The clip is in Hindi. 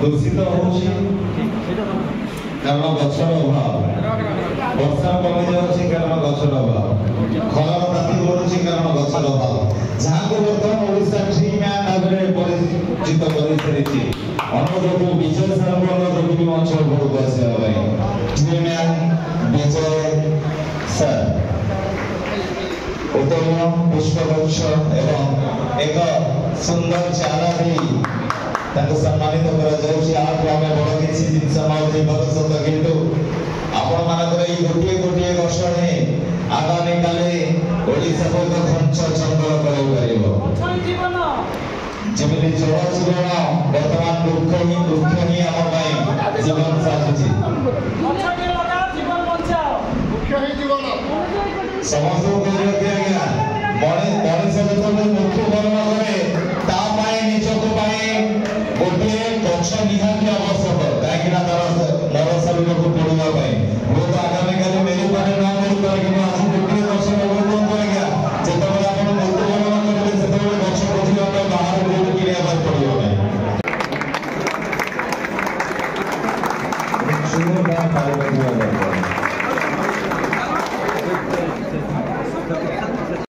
दूषित होउछि कारण गछर अभाव वर्षा कमी जाउछि कारण गछर अभाव खराब ताती बढ़ुछि कारण गछर अभाव जहाँ को वर्तमान ओडिशा ट्री मैन भाबरे परिचित करि सरिछि अनुरोध विजय सरबल जोगी मंच को बसिया भाई ट्री मैन विजय सर उत्तम पुष्पगुच्छ एवं एक सुंदर चाला भी सम्मानित आमे बड़ किसी जिनस नत किंतु आपण मानकर गोटे गोटे वर्ष आगामी काले ओडिशा को घंच चंदन जमी जल जीवन वर्तमान दुख ही आम जीवन साजुची समस्त मनुष्य